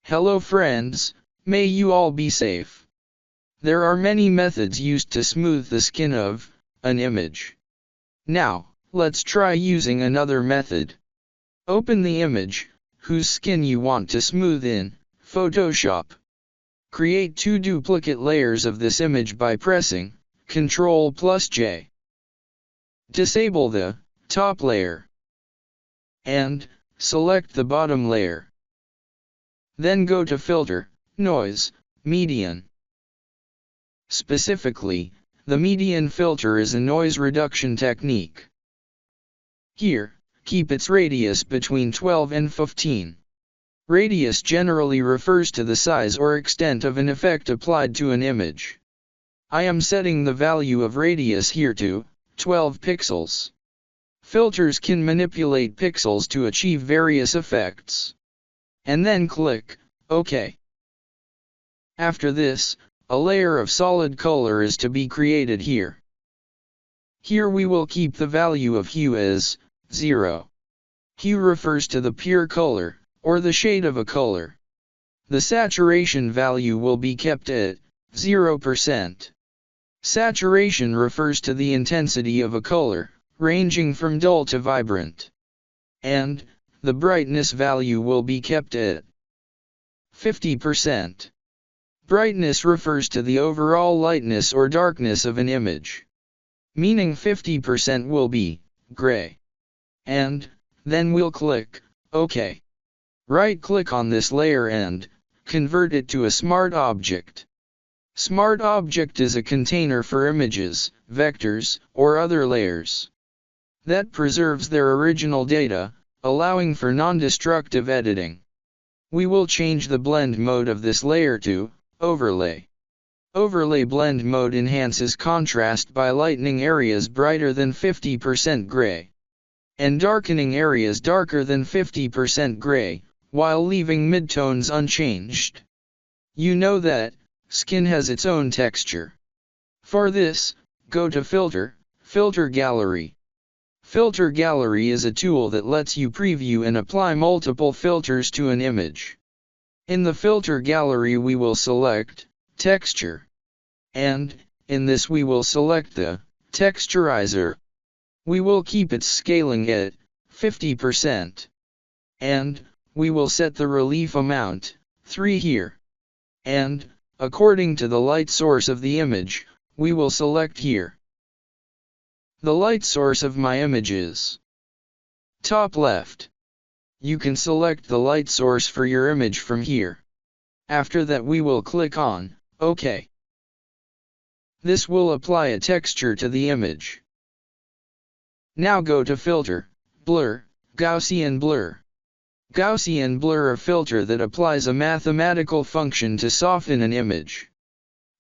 Hello friends, may you all be safe. There are many methods used to smooth the skin of an image. Now, let's try using another method. Open the image, whose skin you want to smooth in Photoshop. Create 2 duplicate layers of this image by pressing Ctrl+J. Disable the top layer and select the bottom layer. Then go to Filter, Noise, Median. Specifically, the median filter is a noise reduction technique. Here, keep its radius between 12 and 15. Radius generally refers to the size or extent of an effect applied to an image. I am setting the value of radius here to 12 pixels. Filters can manipulate pixels to achieve various effects. And then click OK. After this, a layer of solid color is to be created here. Here we will keep the value of hue as 0. Hue refers to the pure color, or the shade of a color. The saturation value will be kept at 0%. Saturation refers to the intensity of a color, ranging from dull to vibrant. And the brightness value will be kept at 50%. Brightness refers to the overall lightness or darkness of an image. Meaning 50% will be gray. And then we'll click OK. Right-click on this layer and convert it to a smart object. Smart object is a container for images, vectors, or other layers that preserves their original data, allowing for non-destructive editing. We will change the blend mode of this layer to Overlay. Overlay blend mode enhances contrast by lightening areas brighter than 50% gray and darkening areas darker than 50% gray, while leaving midtones unchanged. You know that skin has its own texture. For this, go to Filter, Filter Gallery. Filter Gallery is a tool that lets you preview and apply multiple filters to an image. In the Filter Gallery we will select Texture. And, in this we will select the Texturizer. We will keep its scaling at 50%. And, we will set the relief amount, 3 here. And, according to the light source of the image, we will select here. The light source of my image is top left. You can select the light source for your image from here. After that we will click on OK. This will apply a texture to the image. Now go to Filter, Blur, Gaussian Blur. Gaussian Blur, a filter that applies a mathematical function to soften an image.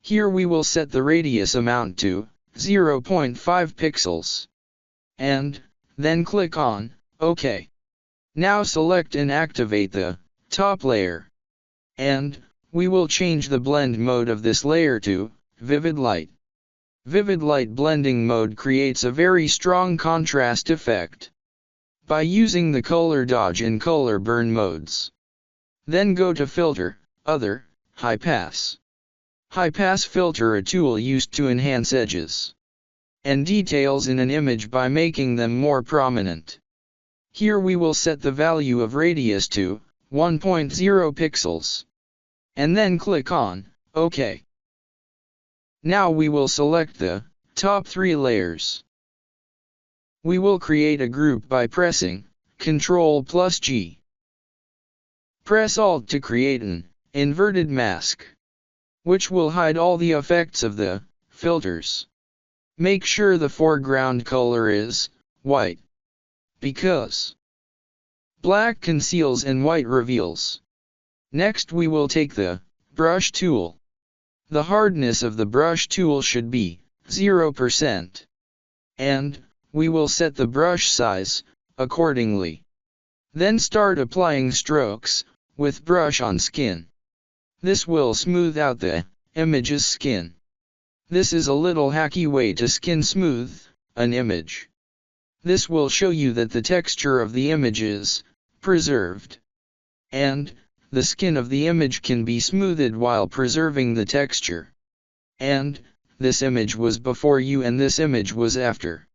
Here we will set the radius amount to 0.5 pixels. And then click on OK. Now select and activate the top layer. And we will change the blend mode of this layer to Vivid Light. Vivid Light blending mode creates a very strong contrast effect by using the color dodge and color burn modes. Then go to Filter, Other, High Pass. High Pass filter, a tool used to enhance edges and details in an image by making them more prominent. Here we will set the value of radius to 1.0 pixels. And then click on OK. Now we will select the top 3 layers. We will create a group by pressing Ctrl+G. Press Alt to create an inverted mask, which will hide all the effects of the filters. Make sure the foreground color is white, because black conceals and white reveals. Next we will take the brush tool. The hardness of the brush tool should be 0%. And we will set the brush size accordingly. Then start applying strokes with brush on skin. This will smooth out the image's skin. This is a little hacky way to skin smooth an image. This will show you that the texture of the image is preserved. And the skin of the image can be smoothed while preserving the texture. And, this image was before you and this image was after.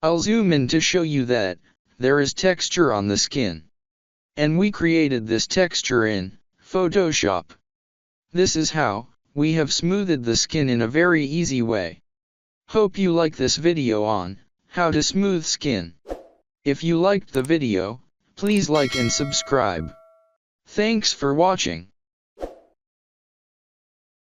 I'll zoom in to show you that, there is texture on the skin. And we created this texture in Photoshop. This is how we have smoothed the skin in a very easy way. Hope you like this video on how to smooth skin. If you liked the video, please like and subscribe. Thanks for watching.